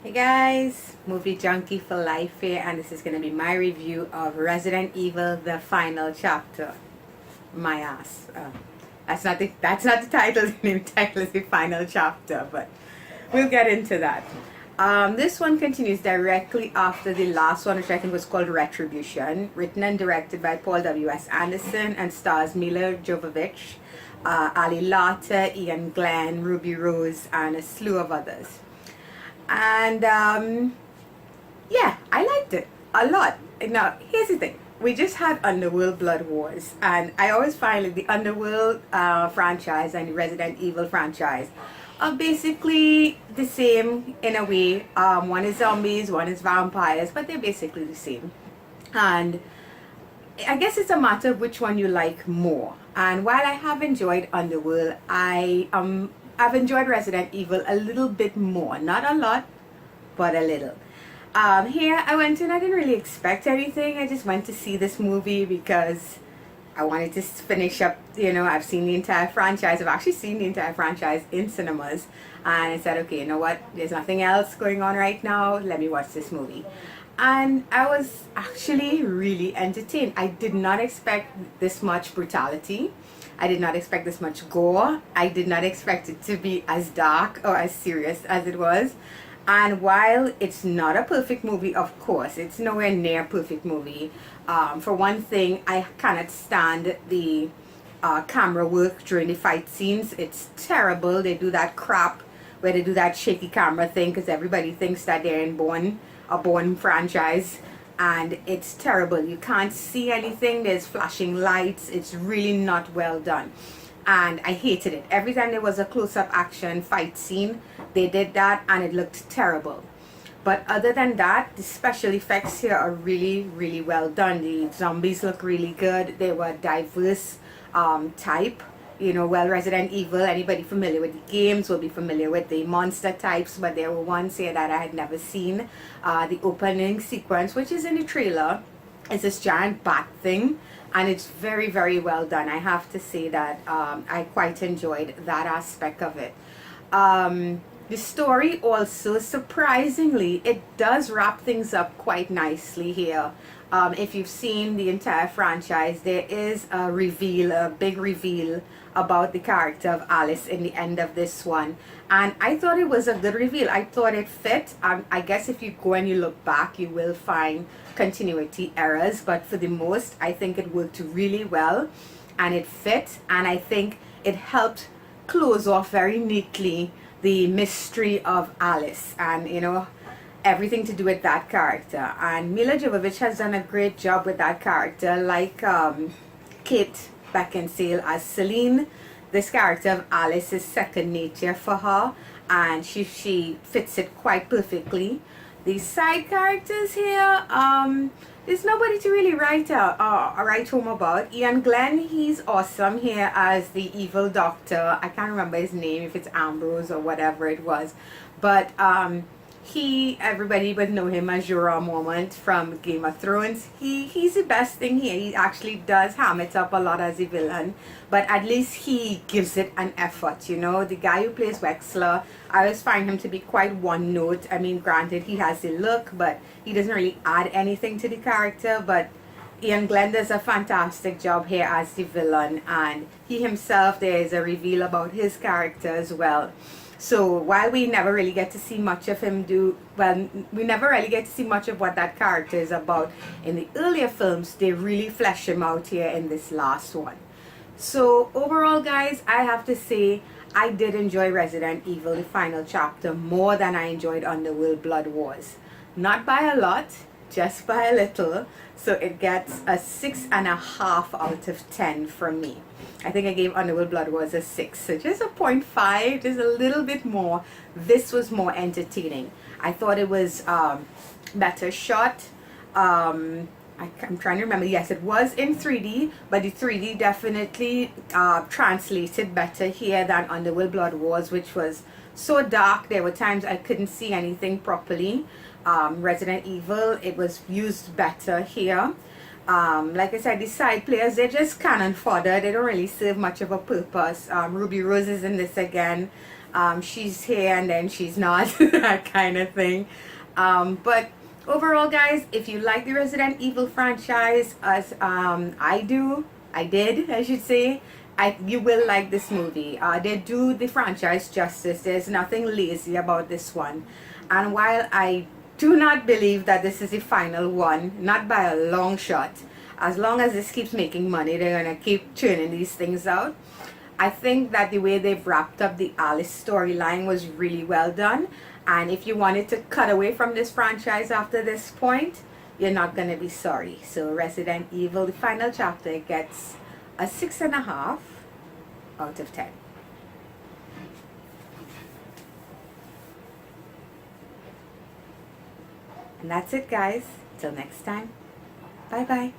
Hey guys, movie junkie for life here, and this is going to be my review of Resident Evil: The Final Chapter. My ass. That's not the title. The name title is The Final Chapter, but we'll get into that. This one continues directly after the last one, which I think was called Retribution, written and directed by Paul W.S. Anderson, and stars Mila Jovovich, Ali Larter, Ian Glenn, Ruby Rose, and a slew of others. And yeah, I liked it a lot. Now, here's the thing. We just had Underworld Blood Wars, and I always find like the Underworld franchise and the Resident Evil franchise are basically the same in a way. One is zombies, one is vampires, but they're basically the same. And I guess it's a matter of which one you like more. And while I have enjoyed Underworld, I've enjoyed Resident Evil a little bit more. Not a lot, but a little. Here I went in, I didn't really expect anything. I just went to see this movie because I wanted to finish up, I've seen the entire franchise. I've actually seen the entire franchise in cinemas. And I said, okay, you know what? There's nothing else going on right now. Let me watch this movie. And I was actually really entertained. I did not expect this much brutality. I did not expect this much gore. I did not expect it to be as dark or as serious as it was. And while it's not a perfect movie, of course, it's nowhere near a perfect movie. For one thing, I cannot stand the camera work during the fight scenes. It's terrible. They do that crap where they do that shaky camera thing because everybody thinks that they're in a Bourne franchise. And it's terrible. You can't see anything. There's flashing lights. It's really not well done. And I hated it. Every time there was a close-up action fight scene, they did that and it looked terrible. But other than that, the special effects here are really, really well done. The zombies look really good. They were diverse type. Well, Resident Evil, anybody familiar with the games will be familiar with the monster types, but there were ones here that I had never seen. The opening sequence, which is in the trailer, is this giant bat thing, and it's very, very well done. I have to say that I quite enjoyed that aspect of it. The story also, surprisingly, it does wrap things up quite nicely here. If you've seen the entire franchise, there is a reveal, a big reveal about the character of Alice in the end of this one. And I thought it was a good reveal. I thought it fit. I guess if you go and you look back, you will find continuity errors. But for the most, I think it worked really well. And it fit. And I think it helped close off very neatly the mystery of Alice. And, everything to do with that character. And Mila Jovovich has done a great job with that character, like Kate Beckinsale as Celine. This character of Alice is second nature for her, and she fits it quite perfectly. The side characters here, there's nobody to really write home about. Ian Glenn, he's awesome here as the evil doctor. I can't remember his name, if it's Ambrose or whatever it was, but everybody would know him as Jorah Mormont from Game of Thrones. He's the best thing here. He actually does ham it up a lot as a villain, but at least he gives it an effort. The guy who plays Wexler, I always find him to be quite one note. I mean, granted, he has the look, but he doesn't really add anything to the character. But Ian Glenn does a fantastic job here as the villain, and he himself, there is a reveal about his character as well. So while we never really get to see much of him we never really get to see much of what that character is about in the earlier films, they really flesh him out here in this last one. So overall, guys, I have to say I did enjoy Resident Evil: The Final Chapter more than I enjoyed Underworld Blood Wars. Not by a lot, just by a little. So it gets a 6.5 out of 10 from me. I think I gave Underworld Blood Wars a 6, so just a 0.5, just a little bit more. This was more entertaining. I thought it was better shot. I'm trying to remember. Yes, it was in 3D, but the 3D definitely translated better here than Underworld Blood Wars, which was so dark. There were times I couldn't see anything properly. Resident Evil, it was used better here. Like I said, the side players, they're just cannon fodder. They don't really serve much of a purpose. Ruby Rose is in this again. She's here and then she's not, that kind of thing. But overall, guys, if you like the Resident Evil franchise, as I did, I should say, you will like this movie. They do the franchise justice. There's nothing lazy about this one. And while I do not believe that this is the final one, not by a long shot, as long as this keeps making money, they're going to keep churning these things out. I think that the way they've wrapped up the Alice storyline was really well done. And if you wanted to cut away from this franchise after this point, you're not going to be sorry. So Resident Evil, the final chapter, gets a 6.5 out of 10. And that's it, guys. Till next time. Bye bye.